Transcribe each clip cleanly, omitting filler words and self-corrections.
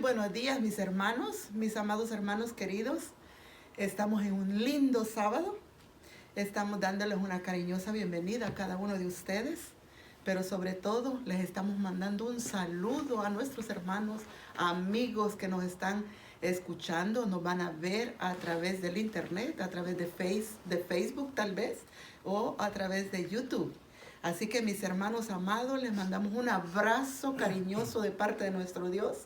buenos días, mis hermanos, mis amados hermanos queridos. Estamos en un lindo sábado. Estamos dándoles una cariñosa bienvenida a cada uno de ustedes, pero sobre todo les estamos mandando un saludo a nuestros hermanos, amigos que nos están escuchando, nos van a ver a través del internet, a través de Facebook tal vez, o a través de YouTube. Así que mis hermanos amados, les mandamos un abrazo cariñoso de parte de nuestro Dios.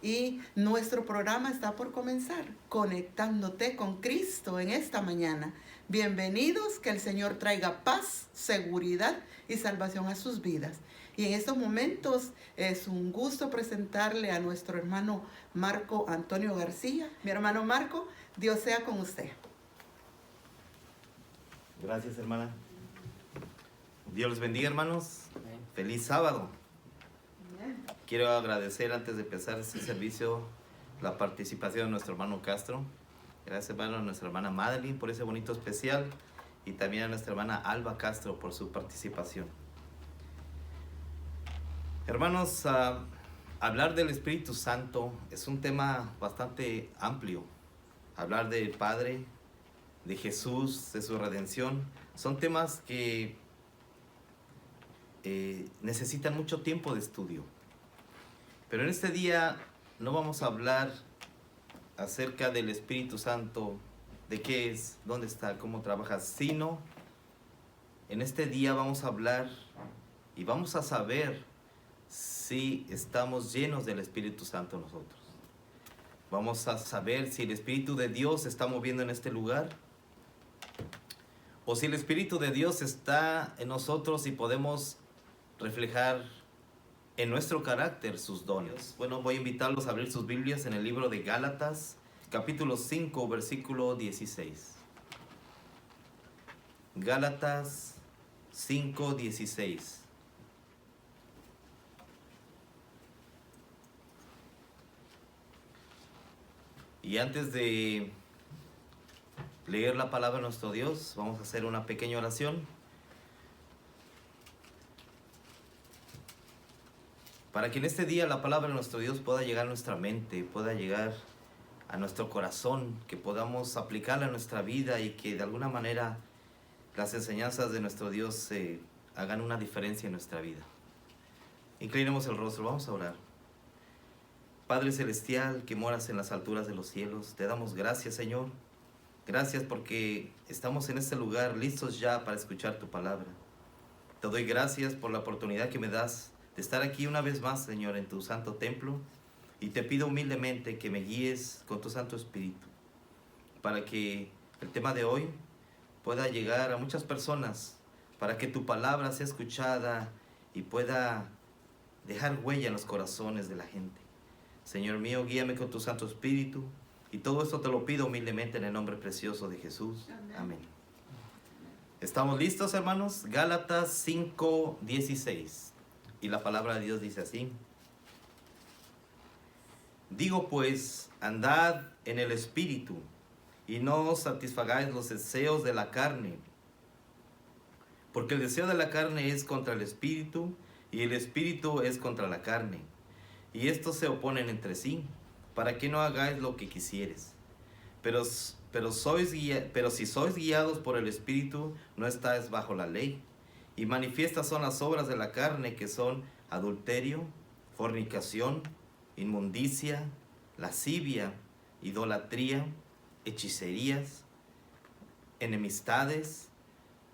Y nuestro programa está por comenzar, conectándote con Cristo en esta mañana. Bienvenidos, que el Señor traiga paz, seguridad y salvación a sus vidas. Y en estos momentos es un gusto presentarle a nuestro hermano Marco Antonio García. Mi hermano Marco, Dios sea con usted. Gracias, hermana. Dios les bendiga, hermanos. Feliz sábado. Quiero agradecer antes de empezar este servicio la participación de nuestro hermano Castro. Gracias, hermano, a nuestra hermana Madeline por ese bonito especial y también a nuestra hermana Alba Castro por su participación. Hermanos, hablar del Espíritu Santo es un tema bastante amplio. Hablar del Padre, de Jesús, de su redención, son temas que necesitan mucho tiempo de estudio. Pero en este día no vamos a hablar acerca del Espíritu Santo, de qué es, dónde está, cómo trabaja, sino en este día vamos a hablar y vamos a saber si estamos llenos del Espíritu Santo nosotros. Vamos a saber si el Espíritu de Dios se está moviendo en este lugar, o si el Espíritu de Dios está en nosotros y podemos reflejar en nuestro carácter sus dones. Bueno, voy a invitarlos a abrir sus Biblias en el libro de Gálatas, capítulo 5, versículo 16. Gálatas 5, 16. Y antes de leer la palabra de nuestro Dios, vamos a hacer una pequeña oración para que en este día la palabra de nuestro Dios pueda llegar a nuestra mente, pueda llegar a nuestro corazón, que podamos aplicarla a nuestra vida y que de alguna manera las enseñanzas de nuestro Dios hagan una diferencia en nuestra vida. Inclinemos el rostro, vamos a orar. Padre Celestial, que moras en las alturas de los cielos, te damos gracias, Señor. Gracias porque estamos en este lugar listos ya para escuchar tu palabra. Te doy gracias por la oportunidad que me das de estar aquí una vez más, Señor, en tu santo templo, y te pido humildemente que me guíes con tu Santo Espíritu para que el tema de hoy pueda llegar a muchas personas, para que tu palabra sea escuchada y pueda dejar huella en los corazones de la gente. Señor mío, guíame con tu Santo Espíritu, y todo esto te lo pido humildemente en el nombre precioso de Jesús. Amén. ¿Estamos listos, hermanos? Gálatas 5, 16. Y la palabra de Dios dice así: digo pues, andad en el Espíritu, y no satisfagáis los deseos de la carne, porque el deseo de la carne es contra el Espíritu, y el Espíritu es contra la carne, y estos se oponen entre sí, para que no hagáis lo que quisieres. Pero si sois guiados por el Espíritu, no estáis bajo la ley. Y manifiestas son las obras de la carne, que son adulterio, fornicación, inmundicia, lascivia, idolatría, hechicerías, enemistades,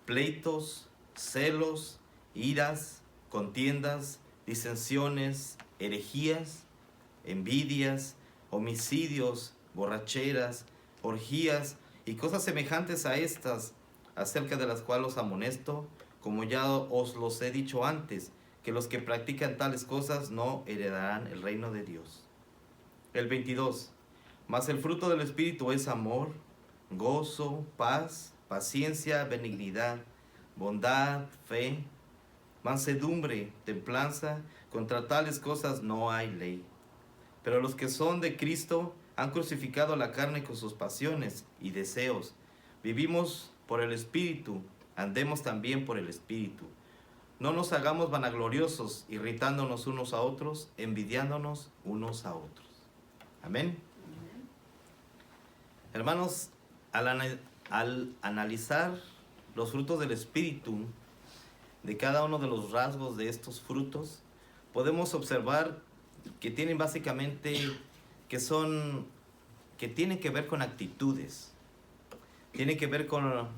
pleitos, celos, iras, contiendas, disensiones, herejías, envidias, homicidios, borracheras, orgías y cosas semejantes a estas, acerca de las cuales os amonesto, como ya os los he dicho antes, que los que practican tales cosas no heredarán el reino de Dios. El 22. Mas el fruto del Espíritu es amor, gozo, paz, paciencia, benignidad, bondad, fe, mansedumbre, templanza. Contra tales cosas no hay ley. Pero los que son de Cristo han crucificado la carne con sus pasiones y deseos. Vivimos por el Espíritu, andemos también por el Espíritu. No nos hagamos vanagloriosos, irritándonos unos a otros, envidiándonos unos a otros. Amén. Hermanos, al analizar los frutos del Espíritu, de cada uno de los rasgos de estos frutos, podemos observar que tienen básicamente, que tienen que ver con actitudes, tienen que ver con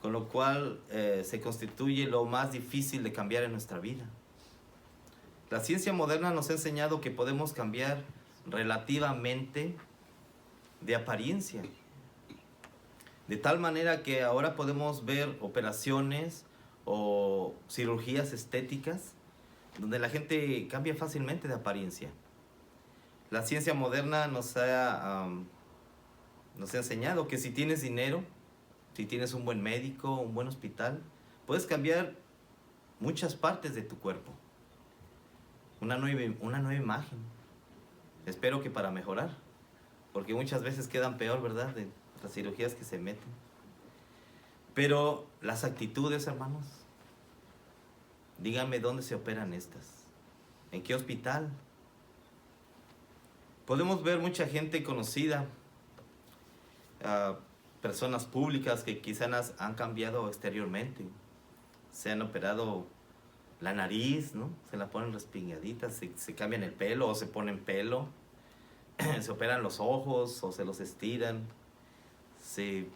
lo cual se constituye lo más difícil de cambiar en nuestra vida. La ciencia moderna nos ha enseñado que podemos cambiar relativamente de apariencia, de tal manera que ahora podemos ver operaciones o cirugías estéticas donde la gente cambia fácilmente de apariencia. La ciencia moderna nos ha enseñado que si tienes dinero, si tienes un buen médico, un buen hospital, puedes cambiar muchas partes de tu cuerpo. Una nueva imagen. Espero que para mejorar, porque muchas veces quedan peor, ¿verdad?, de las cirugías que se meten. Pero las actitudes, hermanos, díganme dónde se operan estas. ¿En qué hospital? Podemos ver mucha gente conocida, personas públicas que quizás han cambiado exteriormente. Se han operado la nariz, ¿no? Se la ponen respingaditas, se cambian el pelo o se ponen pelo. Se operan los ojos o se los estiran. Se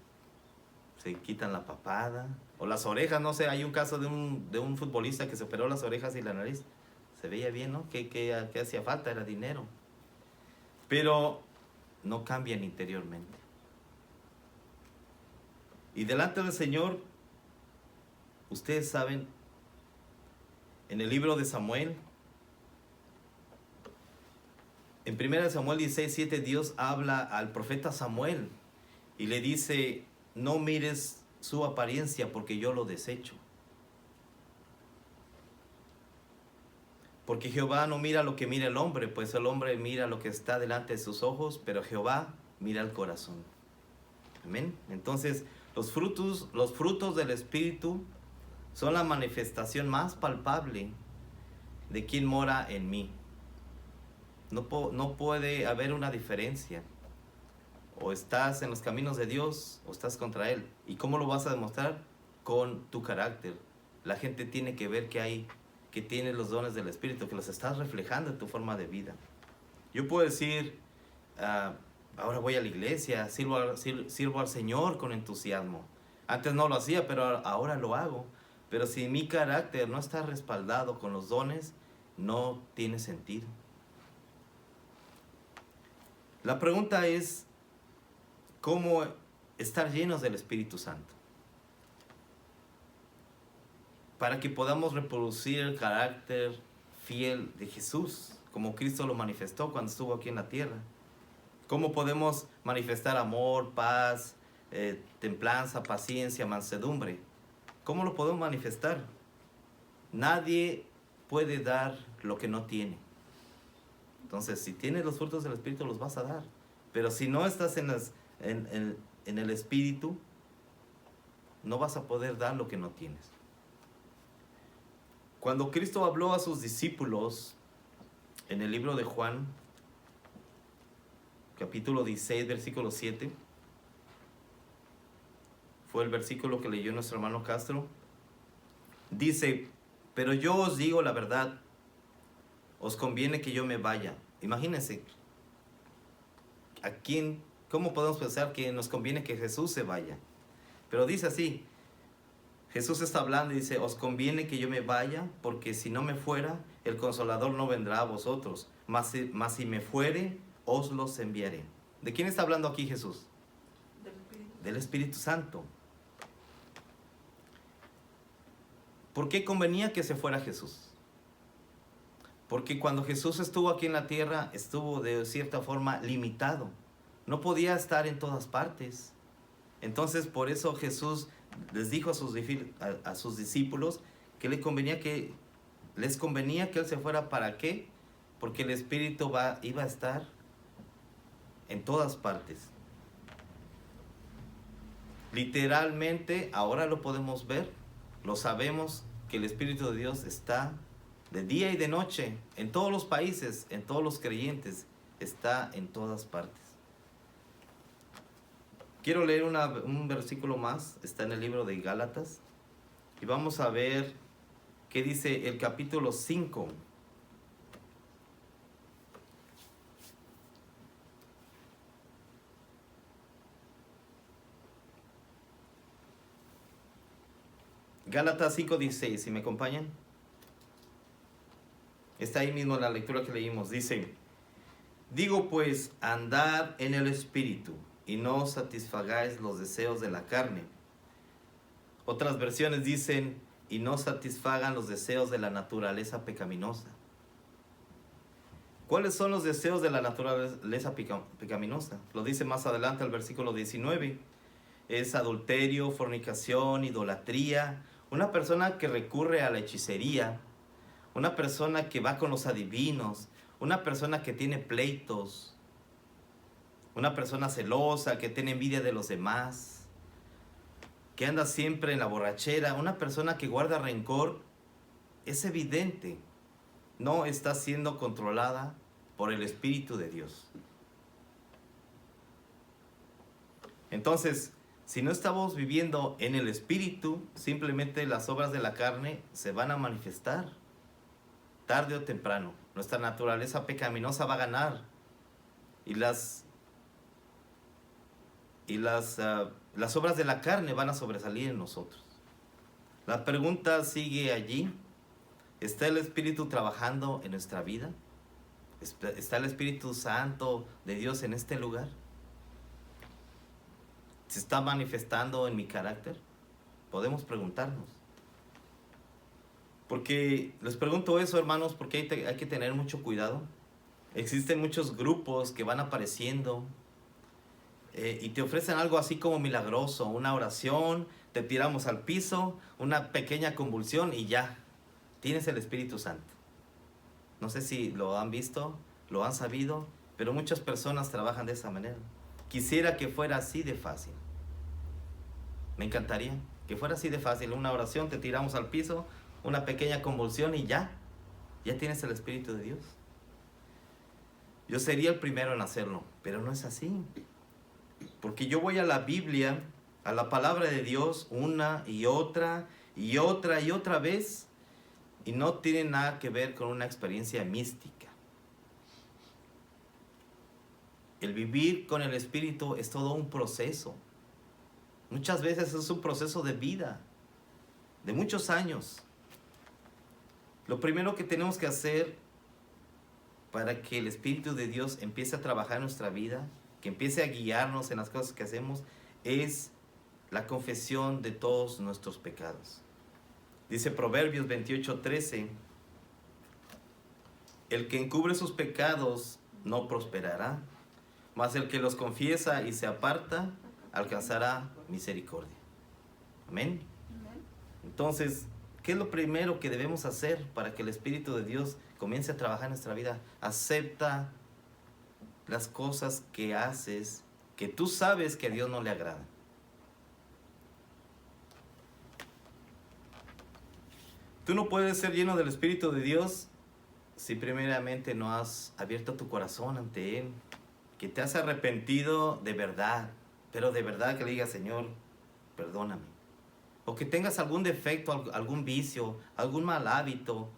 quitan la papada. O las orejas, no sé, hay un caso de un futbolista que se operó las orejas y la nariz. Se veía bien, ¿no? ¿Qué hacía falta? Era dinero. Pero no cambian interiormente. Y delante del Señor, ustedes saben, en el libro de Samuel, en 1 Samuel 16:7, Dios habla al profeta Samuel y le dice: no mires su apariencia porque yo lo desecho. Porque Jehová no mira lo que mira el hombre, pues el hombre mira lo que está delante de sus ojos, pero Jehová mira el corazón. Amén. Entonces, los frutos del Espíritu son la manifestación más palpable de quien mora en mí. No puede haber una diferencia. O estás en los caminos de Dios o estás contra Él. ¿Y cómo lo vas a demostrar? Con tu carácter. La gente tiene que ver que tienes los dones del Espíritu, que los estás reflejando en tu forma de vida. Yo puedo decir, ahora voy a la iglesia, sirvo al Señor con entusiasmo. Antes no lo hacía, pero ahora lo hago. Pero si mi carácter no está respaldado con los dones, no tiene sentido. La pregunta es, ¿cómo estar llenos del Espíritu Santo? Para que podamos reproducir el carácter fiel de Jesús, como Cristo lo manifestó cuando estuvo aquí en la tierra. ¿Cómo podemos manifestar amor, paz, templanza, paciencia, mansedumbre? ¿Cómo lo podemos manifestar? Nadie puede dar lo que no tiene. Entonces, si tienes los frutos del Espíritu, los vas a dar. Pero si no estás en el Espíritu, no vas a poder dar lo que no tienes. Cuando Cristo habló a sus discípulos en el libro de Juan, capítulo 16, versículo 7, fue el versículo que leyó nuestro hermano Castro, dice: pero yo os digo la verdad, os conviene que yo me vaya. Imagínense, ¿cómo podemos pensar que nos conviene que Jesús se vaya? Pero dice así, Jesús está hablando y dice: os conviene que yo me vaya, porque si no me fuera, el Consolador no vendrá a vosotros, mas si me fuere, os los enviaré. ¿De quién está hablando aquí Jesús? Del Espíritu Santo. ¿Por qué convenía que se fuera Jesús? Porque cuando Jesús estuvo aquí en la tierra, estuvo de cierta forma limitado. No podía estar en todas partes. Entonces, por eso Jesús les dijo a sus discípulos que les convenía que Él se fuera. ¿Para qué? Porque el Espíritu iba a estar en todas partes. Literalmente, ahora lo podemos ver, lo sabemos, que el Espíritu de Dios está de día y de noche en todos los países, en todos los creyentes. está en todas partes. Quiero leer un versículo más, está en el libro de Gálatas, y vamos a ver qué dice el capítulo 5. Gálatas 5:16, si me acompañan. Está ahí mismo en la lectura que leímos. Dice: digo pues, andad en el Espíritu, y no satisfagáis los deseos de la carne. Otras versiones dicen: y no satisfagan los deseos de la naturaleza pecaminosa. ¿Cuáles son los deseos de la naturaleza pecaminosa? Lo dice más adelante el versículo 19. Es adulterio, fornicación, idolatría. Una persona que recurre a la hechicería. Una persona que va con los adivinos. Una persona que tiene pleitos. Una persona celosa, que tiene envidia de los demás. Que anda siempre en la borrachera. Una persona que guarda rencor. Es evidente, no está siendo controlada por el Espíritu de Dios. Entonces, si no estamos viviendo en el Espíritu, simplemente las obras de la carne se van a manifestar tarde o temprano. Nuestra naturaleza pecaminosa va a ganar y las obras de la carne van a sobresalir en nosotros. La pregunta sigue allí: ¿está el Espíritu trabajando en nuestra vida? ¿Está el Espíritu Santo de Dios en este lugar? ¿Se está manifestando en mi carácter? Podemos preguntarnos. Porque les pregunto eso, hermanos, porque hay que tener mucho cuidado. Existen muchos grupos que van apareciendo y te ofrecen algo así como milagroso, una oración, te tiramos al piso, una pequeña convulsión y ya, tienes el Espíritu Santo. No sé si lo han visto, lo han sabido, pero muchas personas trabajan de esa manera. Quisiera que fuera así de fácil. Me encantaría que fuera así de fácil. Una oración, te tiramos al piso, una pequeña convulsión y ya tienes el Espíritu de Dios. Yo sería el primero en hacerlo, pero no es así. Porque yo voy a la Biblia, a la palabra de Dios, una y otra y otra y otra vez, y no tiene nada que ver con una experiencia mística. El vivir con el Espíritu es todo un proceso. Muchas veces es un proceso de vida, de muchos años. Lo primero que tenemos que hacer para que el Espíritu de Dios empiece a trabajar en nuestra vida, que empiece a guiarnos en las cosas que hacemos, es la confesión de todos nuestros pecados. Dice Proverbios 28:13, el que encubre sus pecados no prosperará, mas el que los confiesa y se aparta alcanzará misericordia. Amén. Entonces, ¿qué es lo primero que debemos hacer para que el Espíritu de Dios comience a trabajar en nuestra vida? Acepta las cosas que haces que tú sabes que a Dios no le agrada. Tú no puedes ser lleno del Espíritu de Dios si primeramente no has abierto tu corazón ante Él, que te has arrepentido de verdad, pero de verdad que le digas: Señor, perdóname. O que tengas algún defecto, algún vicio, algún mal hábito.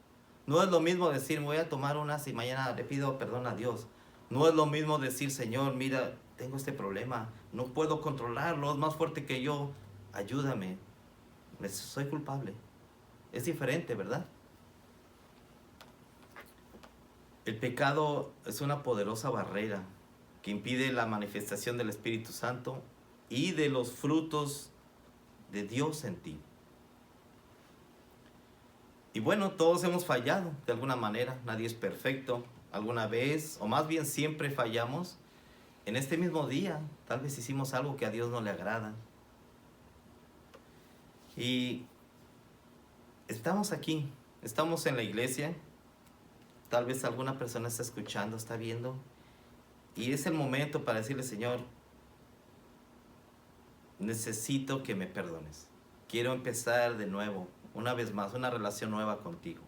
No es lo mismo decir: voy a tomar unas y mañana le pido perdón a Dios. No es lo mismo decir: Señor, mira, tengo este problema, no puedo controlarlo, es más fuerte que yo, ayúdame, soy culpable. Es diferente, ¿verdad? El pecado es una poderosa barrera que impide la manifestación del Espíritu Santo y de los frutos de Dios en ti. Y bueno, todos hemos fallado de alguna manera, nadie es perfecto. Alguna vez, o más bien siempre fallamos. En este mismo día, tal vez hicimos algo que a Dios no le agrada. Y estamos aquí, estamos en la iglesia. Tal vez alguna persona está escuchando, está viendo. Y es el momento para decirle: Señor, necesito que me perdones. Quiero empezar de nuevo, una vez más, una relación nueva contigo.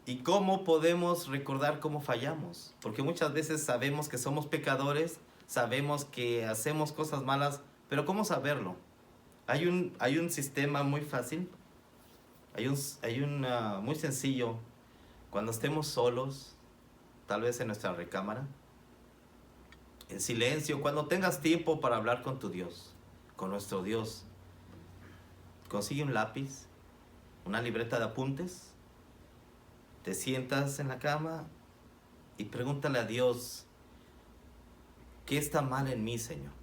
¿Y cómo podemos recordar cómo fallamos? Porque muchas veces sabemos que somos pecadores, sabemos que hacemos cosas malas, pero ¿cómo saberlo? Hay un sistema muy fácil, muy sencillo. Cuando estemos solos, tal vez en nuestra recámara, en silencio, cuando tengas tiempo para hablar con tu Dios, con nuestro Dios, consigue un lápiz, una libreta de apuntes, te sientas en la cama y pregúntale a Dios, ¿qué está mal en mí, Señor?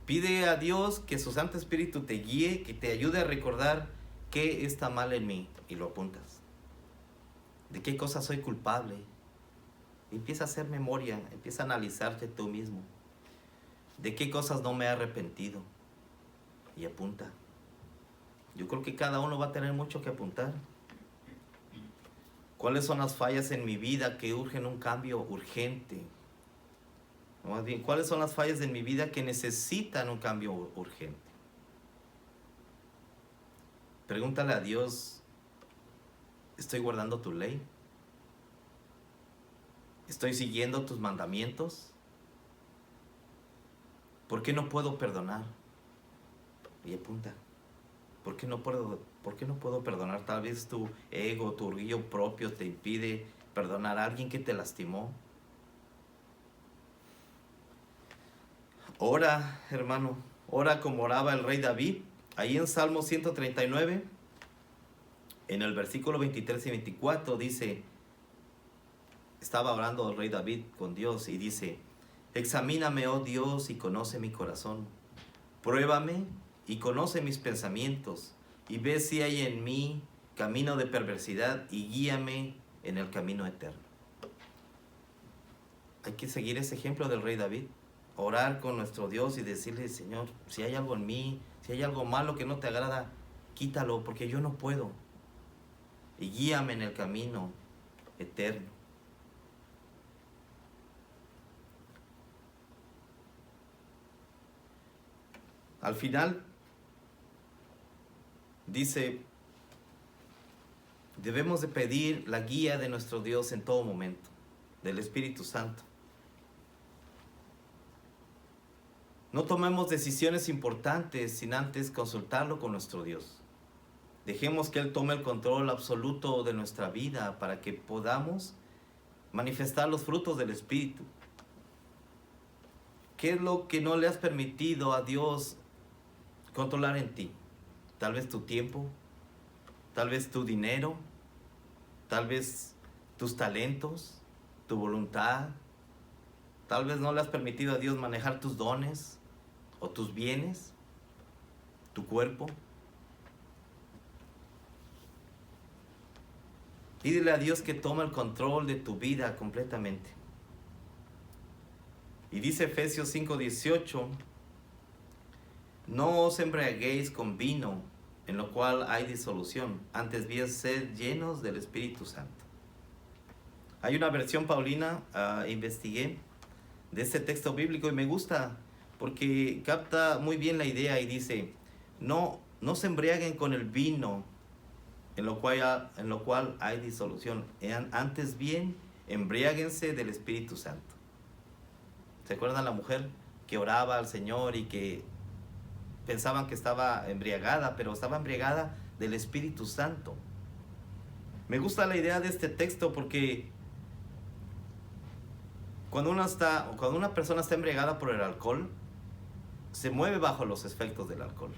Pide a Dios que su Santo Espíritu te guíe, que te ayude a recordar qué está mal en mí, y lo apuntas. ¿De qué cosas soy culpable? Empieza a hacer memoria, empieza a analizarte tú mismo. ¿De qué cosas no me he arrepentido? Y apunta. Yo creo que cada uno va a tener mucho que apuntar. ¿Cuáles son las fallas en mi vida que urgen un cambio urgente? O más bien, ¿cuáles son las fallas en mi vida que necesitan un cambio urgente? Pregúntale a Dios, ¿estoy guardando tu ley? ¿Estoy siguiendo tus mandamientos? ¿Por qué no puedo perdonar? Y apunta. ¿Por qué no puedo perdonar? Tal vez tu ego, tu orgullo propio te impide perdonar a alguien que te lastimó. Ora, hermano, ora como oraba el rey David. Ahí en Salmo 139, en el versículo 23 y 24 dice, estaba orando el rey David con Dios y dice, examíname, oh Dios, y conoce mi corazón. Pruébame y conoce mis pensamientos, y ve si hay en mí camino de perversidad, y guíame en el camino eterno. Hay que seguir ese ejemplo del rey David, orar con nuestro Dios y decirle, Señor, si hay algo en mí, si hay algo malo que no te agrada, quítalo, porque yo no puedo, y guíame en el camino eterno. Al final, dice, debemos de pedir la guía de nuestro Dios en todo momento, del Espíritu Santo. No tomemos decisiones importantes sin antes consultarlo con nuestro Dios. Dejemos que Él tome el control absoluto de nuestra vida para que podamos manifestar los frutos del Espíritu. ¿Qué es lo que no le has permitido a Dios controlar en ti? Tal vez tu tiempo, tal vez tu dinero, tal vez tus talentos, tu voluntad. Tal vez no le has permitido a Dios manejar tus dones o tus bienes, tu cuerpo. Pídele a Dios que tome el control de tu vida completamente. Y dice Efesios 5:18, no os embriaguéis con vino, en lo cual hay disolución, antes bien sed llenos del Espíritu Santo. Hay una versión paulina, investigué, de este texto bíblico y me gusta porque capta muy bien la idea y dice, no se embriaguen con el vino, en lo cual hay disolución, antes bien embriáguense del Espíritu Santo. ¿Se acuerdan la mujer que oraba al Señor y que pensaban que estaba embriagada, pero estaba embriagada del Espíritu Santo? Me gusta la idea de este texto porque cuando una persona está embriagada por el alcohol, se mueve bajo los efectos del alcohol.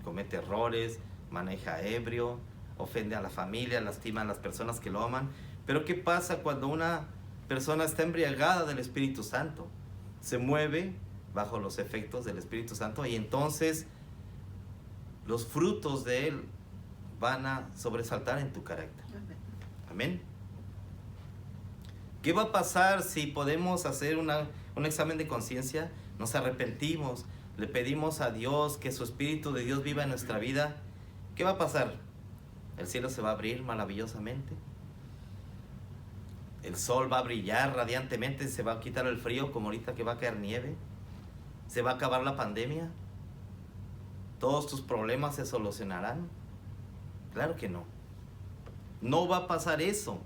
Comete errores, maneja ebrio, ofende a la familia, lastima a las personas que lo aman. Pero ¿qué pasa cuando una persona está embriagada del Espíritu Santo? Se mueve bajo los efectos del Espíritu Santo y entonces los frutos de Él van a sobresaltar en tu carácter. Amén. ¿Qué va a pasar si podemos hacer un examen de conciencia? Nos arrepentimos, le pedimos a Dios que su Espíritu de Dios viva en nuestra vida. ¿Qué va a pasar? El cielo se va a abrir maravillosamente. El sol va a brillar radiantemente, se va a quitar el frío como ahorita que va a caer nieve. ¿Se va a acabar la pandemia? ¿Todos tus problemas se solucionarán? Claro que no. No va a pasar eso.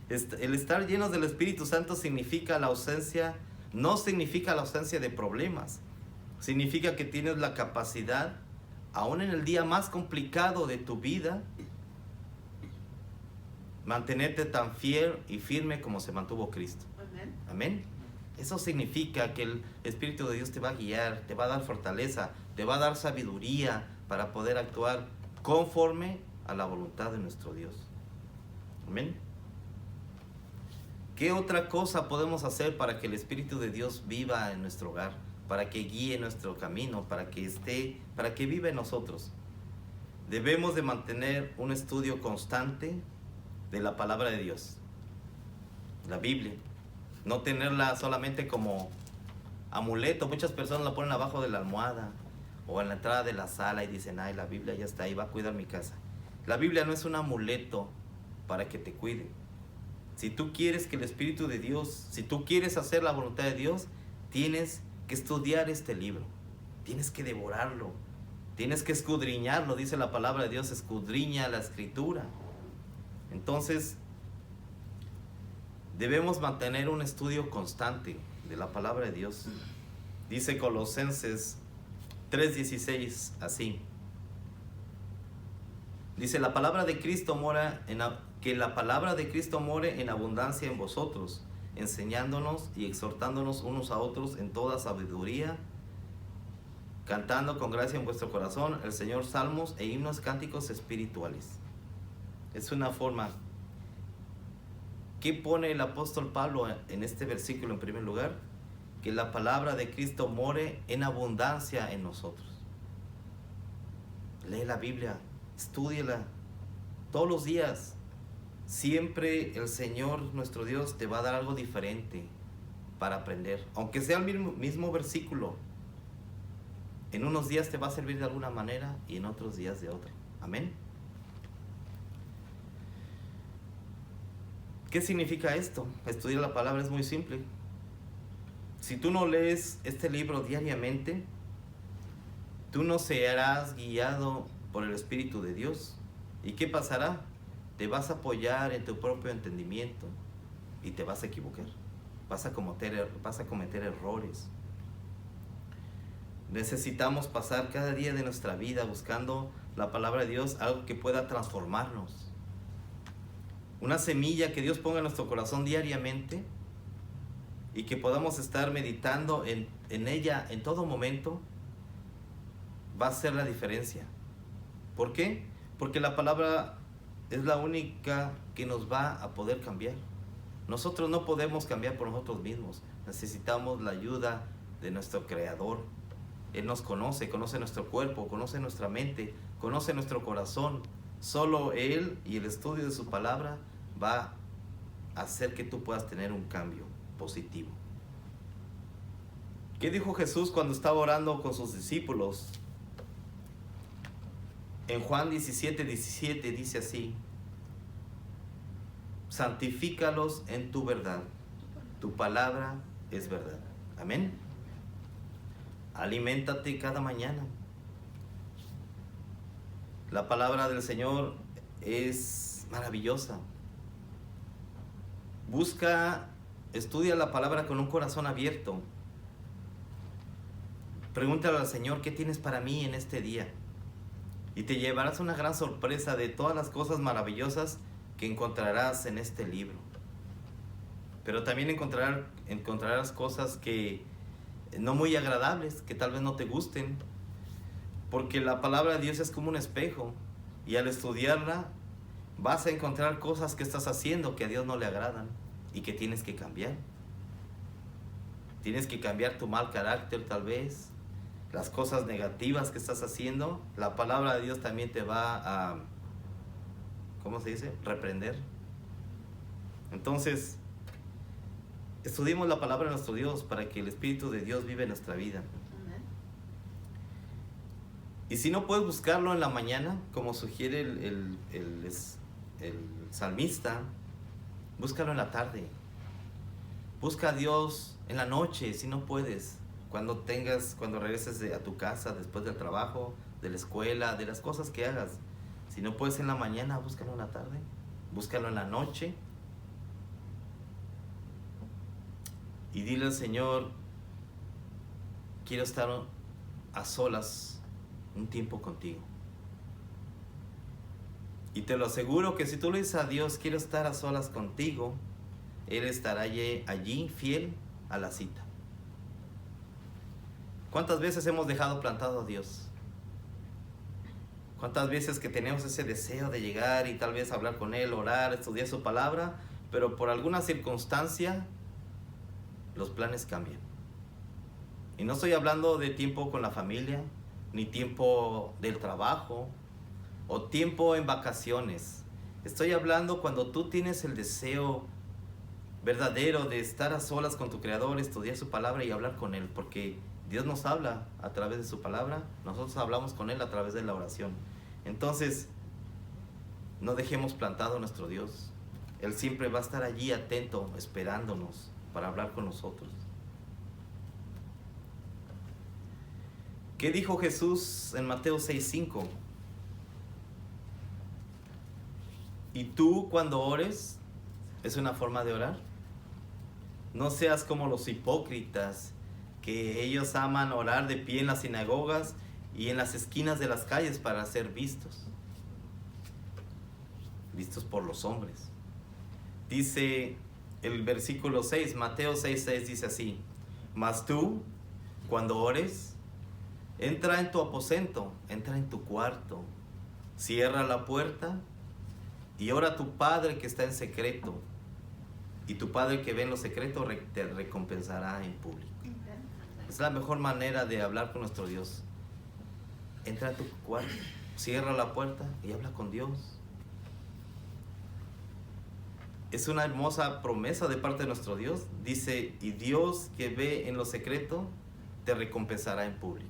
El estar llenos del Espíritu Santo significa la ausencia, no significa la ausencia de problemas. Significa que tienes la capacidad, aún en el día más complicado de tu vida, mantenerte tan fiel y firme como se mantuvo Cristo. Amén. Amén. Eso significa que el Espíritu de Dios te va a guiar, te va a dar fortaleza, te va a dar sabiduría para poder actuar conforme a la voluntad de nuestro Dios. Amén. ¿Qué otra cosa podemos hacer para que el Espíritu de Dios viva en nuestro hogar? Para que guíe nuestro camino, para que viva en nosotros. Debemos de mantener un estudio constante de la palabra de Dios, la Biblia. No tenerla solamente como amuleto. Muchas personas la ponen abajo de la almohada o en la entrada de la sala y dicen, ay, la Biblia ya está ahí, va a cuidar mi casa. La Biblia no es un amuleto para que te cuide. Si tú quieres que el Espíritu de Dios, si tú quieres hacer la voluntad de Dios, tienes que estudiar este libro, tienes que devorarlo, tienes que escudriñarlo. Dice la palabra de Dios, escudriña la Escritura. Entonces, debemos mantener un estudio constante de la palabra de Dios. Dice Colosenses 3:16 así. Dice, la palabra de Cristo que la palabra de Cristo more en abundancia en vosotros, enseñándonos y exhortándonos unos a otros en toda sabiduría, cantando con gracia en vuestro corazón el Señor salmos e himnos cánticos espirituales. Es una forma. ¿Qué pone el apóstol Pablo en este versículo en primer lugar? Que la palabra de Cristo more en abundancia en nosotros. Lee la Biblia, estúdiala todos los días. Siempre el Señor, nuestro Dios, te va a dar algo diferente para aprender. Aunque sea el mismo versículo, en unos días te va a servir de alguna manera y en otros días de otra. Amén. ¿Qué significa esto? Estudiar la palabra es muy simple. Si tú no lees este libro diariamente, tú no serás guiado por el Espíritu de Dios. ¿Y qué pasará? Te vas a apoyar en tu propio entendimiento y te vas a equivocar. Vas a cometer errores. Necesitamos pasar cada día de nuestra vida buscando la palabra de Dios, algo que pueda transformarnos. Una semilla que Dios ponga en nuestro corazón diariamente y que podamos estar meditando en ella en todo momento, va a hacer la diferencia. ¿Por qué? Porque la palabra es la única que nos va a poder cambiar. Nosotros no podemos cambiar por nosotros mismos. Necesitamos la ayuda de nuestro Creador. Él nos conoce nuestro cuerpo, conoce nuestra mente, conoce nuestro corazón. Solo Él y el estudio de su palabra va a hacer que tú puedas tener un cambio positivo. ¿Qué dijo Jesús cuando estaba orando con sus discípulos? En Juan 17:17 dice así: santifícalos en tu verdad, tu palabra es verdad. Amén. Aliméntate cada mañana. La palabra del Señor es maravillosa. Estudia la palabra con un corazón abierto. Pregúntale al Señor, ¿qué tienes para mí en este día? Y te llevarás una gran sorpresa de todas las cosas maravillosas que encontrarás en este libro. Pero también encontrarás cosas que no muy agradables, que tal vez no te gusten, porque la palabra de Dios es como un espejo, y al estudiarla vas a encontrar cosas que estás haciendo que a Dios no le agradan y que tienes que cambiar. Tienes que cambiar tu mal carácter, tal vez las cosas negativas que estás haciendo. La palabra de Dios también te va a, ¿cómo se dice?, reprender. Entonces, estudiemos la palabra de nuestro Dios para que el Espíritu de Dios viva en nuestra vida. Amén. Y si no puedes buscarlo en la mañana, como sugiere el salmista, búscalo en la tarde. Busca a Dios en la noche, si no puedes. Cuando regreses a tu casa, después del trabajo, de la escuela, de las cosas que hagas. Si no puedes en la mañana, búscalo en la tarde. búscalo en la noche y dile al Señor, quiero estar a solas un tiempo contigo. Y te lo aseguro que si tú le dices a Dios, quiero estar a solas contigo, Él estará allí fiel a la cita. ¿Cuántas veces hemos dejado plantado a Dios? ¿Cuántas veces que tenemos ese deseo de llegar y tal vez hablar con Él, orar, estudiar su palabra, pero por alguna circunstancia los planes cambian? Y no estoy hablando de tiempo con la familia, ni tiempo del trabajo, o tiempo en vacaciones. Estoy hablando cuando tú tienes el deseo verdadero de estar a solas con tu Creador, estudiar su palabra y hablar con Él, porque Dios nos habla a través de su palabra, nosotros hablamos con Él a través de la oración. Entonces, no dejemos plantado a nuestro Dios. Él siempre va a estar allí atento, esperándonos para hablar con nosotros. ¿Qué dijo Jesús en Mateo 6:5? Y tú cuando ores, es una forma de orar. No seas como los hipócritas, que ellos aman orar de pie en las sinagogas y en las esquinas de las calles para ser vistos por los hombres. Dice el versículo 6, Mateo 6:6 dice así: mas tú, cuando ores, entra en tu aposento, entra en tu cuarto, cierra la puerta y ora a tu Padre que está en secreto, y tu Padre que ve en lo secreto te recompensará en público. Es la mejor manera de hablar con nuestro Dios. Entra a tu cuarto, cierra la puerta y habla con Dios. Es una hermosa promesa de parte de nuestro Dios. Dice, y Dios que ve en lo secreto te recompensará en público.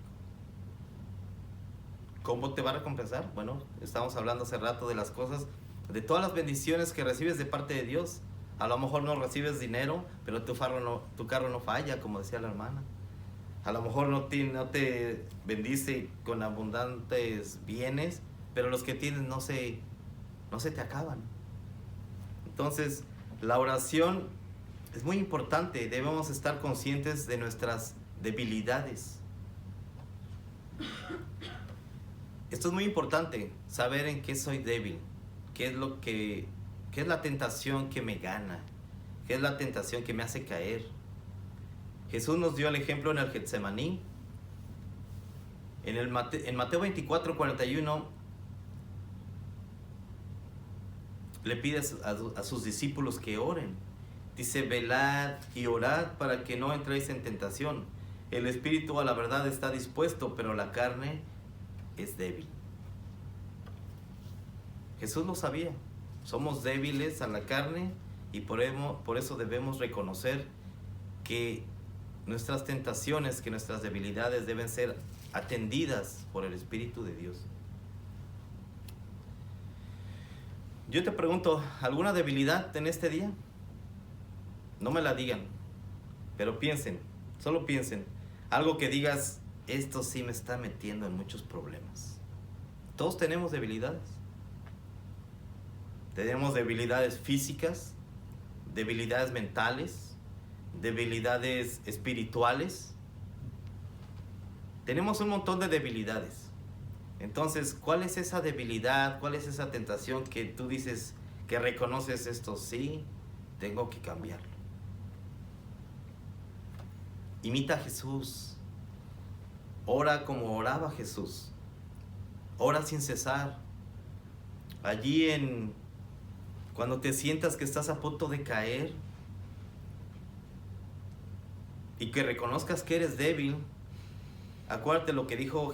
¿Cómo te va a recompensar? Bueno, estamos hablando hace rato de las cosas, de todas las bendiciones que recibes de parte de Dios. A lo mejor no recibes dinero, pero tu carro no falla, como decía la hermana. A lo mejor no te bendice con abundantes bienes, pero los que tienes no se te acaban. Entonces, la oración es muy importante. Debemos estar conscientes de nuestras debilidades. Esto es muy importante, saber en qué soy débil, qué es la tentación que me gana, qué es la tentación que me hace caer. Jesús nos dio el ejemplo en el Getsemaní. En Mateo 24:41 le pide a sus discípulos que oren. Dice, velad y orad para que no entréis en tentación. El espíritu a la verdad está dispuesto, pero la carne es débil. Jesús lo sabía. Somos débiles a la carne y por eso debemos reconocer que nuestras tentaciones, que nuestras debilidades deben ser atendidas por el Espíritu de Dios. Yo te pregunto, ¿alguna debilidad en este día? No me la digan, pero piensen, solo piensen. Algo que digas, esto sí me está metiendo en muchos problemas. Todos tenemos debilidades. Tenemos debilidades físicas, debilidades mentales, debilidades espirituales. Tenemos un montón de debilidades. Entonces, ¿cuál es esa debilidad? ¿Cuál es esa tentación que tú dices que reconoces esto? Sí, tengo que cambiarlo. Imita a Jesús. Ora como oraba Jesús. Ora sin cesar. Allí cuando te sientas que estás a punto de caer y que reconozcas que eres débil, acuérdate lo que dijo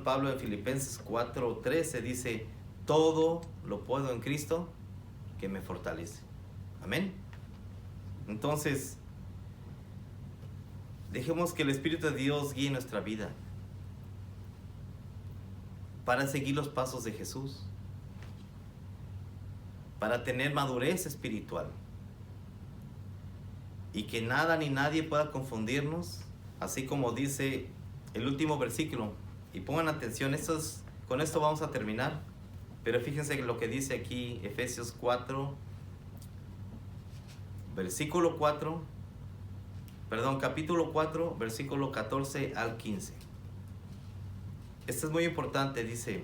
Pablo en Filipenses 4:13, dice, todo lo puedo en Cristo que me fortalece. Amén. Entonces, dejemos que el Espíritu de Dios guíe nuestra vida para seguir los pasos de Jesús, para tener madurez espiritual y que nada ni nadie pueda confundirnos, así como dice el último versículo. Y pongan atención, con esto vamos a terminar. Pero fíjense lo que dice aquí Efesios 4, capítulo 4, versículo 14 al 15. Esto es muy importante, dice: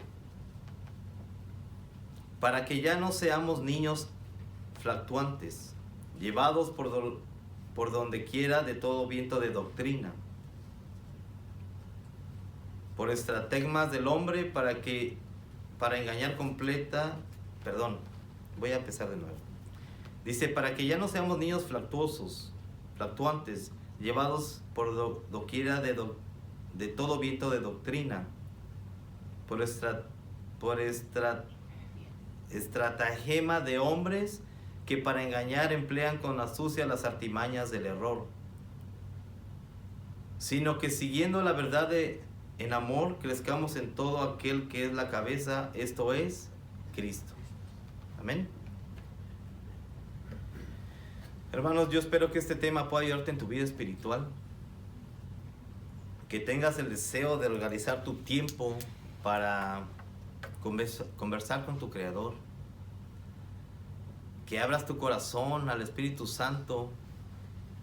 para que ya no seamos niños fluctuantes, llevados por donde quiera de todo viento de doctrina, por estratagemas del hombre para engañar voy a empezar de nuevo. Dice: para que ya no seamos niños fluctuantes, llevados por doquiera de todo viento de doctrina, por estratagema de hombres que para engañar emplean con astucia las artimañas del error, sino que siguiendo la verdad en amor, crezcamos en todo aquel que es la cabeza, esto es, Cristo. Amén. Hermanos, yo espero que este tema pueda ayudarte en tu vida espiritual, que tengas el deseo de organizar tu tiempo para conversar con tu Creador, que abras tu corazón al Espíritu Santo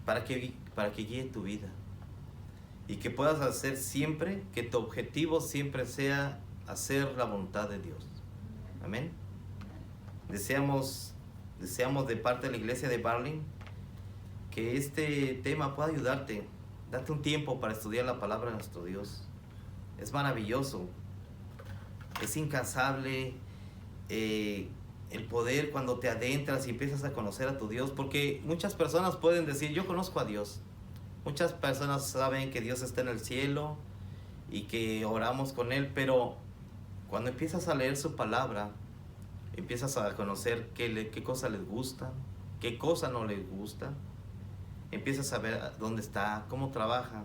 para que guíe tu vida, y que puedas hacer siempre, que tu objetivo siempre sea hacer la voluntad de Dios. Amén. Deseamos de parte de la iglesia de Barling que este tema pueda ayudarte. Date un tiempo para estudiar la palabra de nuestro Dios. Es maravilloso, es incansable el poder cuando te adentras y empiezas a conocer a tu Dios, porque muchas personas pueden decir: yo conozco a Dios. Muchas personas saben que Dios está en el cielo y que oramos con Él, pero cuando empiezas a leer su palabra, empiezas a conocer qué cosa les gusta, qué cosa no les gusta, empiezas a ver dónde está, cómo trabaja,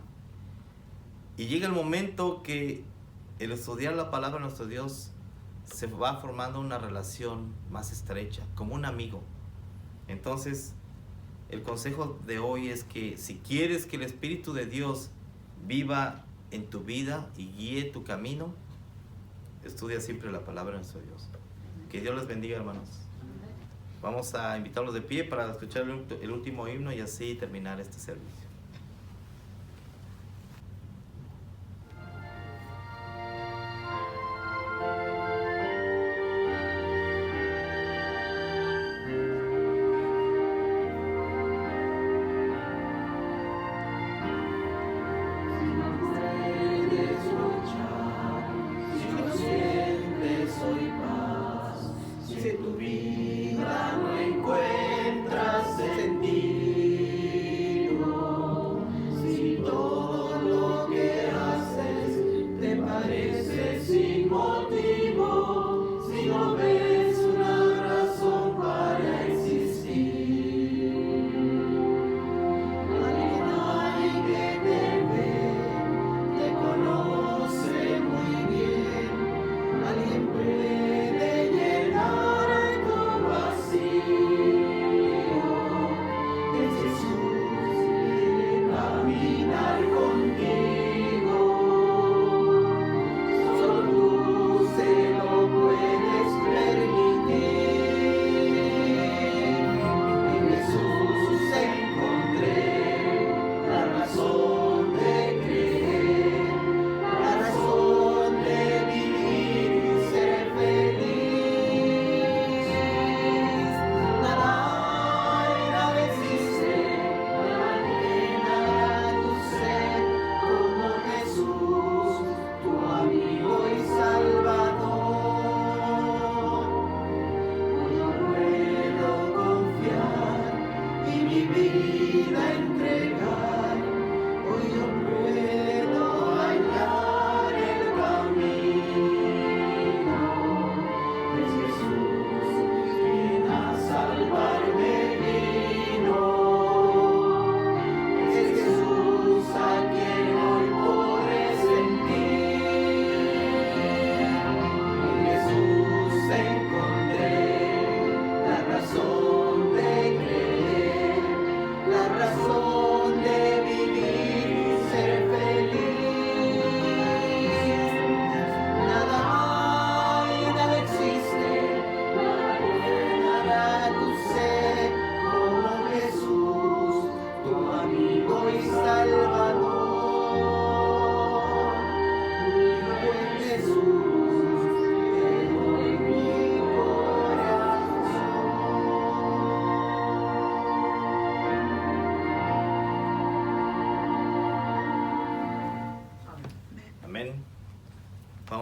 y llega el momento que el estudiar la palabra de nuestro Dios se va formando una relación más estrecha, como un amigo. Entonces, el consejo de hoy es que si quieres que el Espíritu de Dios viva en tu vida y guíe tu camino, estudia siempre la palabra de nuestro Dios. Que Dios les bendiga, hermanos. Vamos a invitarlos de pie para escuchar el último himno y así terminar este servicio. Vida no encuentras sentido.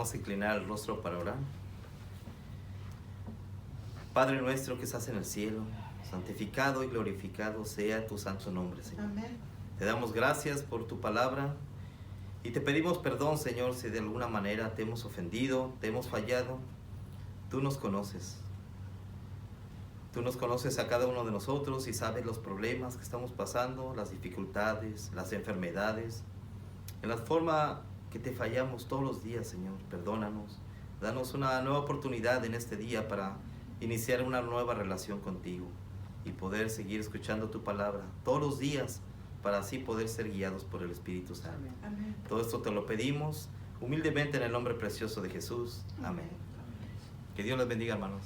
Vamos a inclinar el rostro para orar. Padre nuestro que estás en el cielo, santificado y glorificado sea tu santo nombre, Señor. Amén. Te damos gracias por tu palabra y te pedimos perdón, Señor, si de alguna manera te hemos ofendido, te hemos fallado. Tú nos conoces. Tú nos conoces a cada uno de nosotros y sabes los problemas que estamos pasando, las dificultades, las enfermedades, en la forma que te fallamos todos los días, Señor. Perdónanos. Danos una nueva oportunidad en este día para iniciar una nueva relación contigo y poder seguir escuchando tu palabra todos los días para así poder ser guiados por el Espíritu Santo. Amén. Todo esto te lo pedimos humildemente en el nombre precioso de Jesús. Amén. Que Dios les bendiga, hermanos.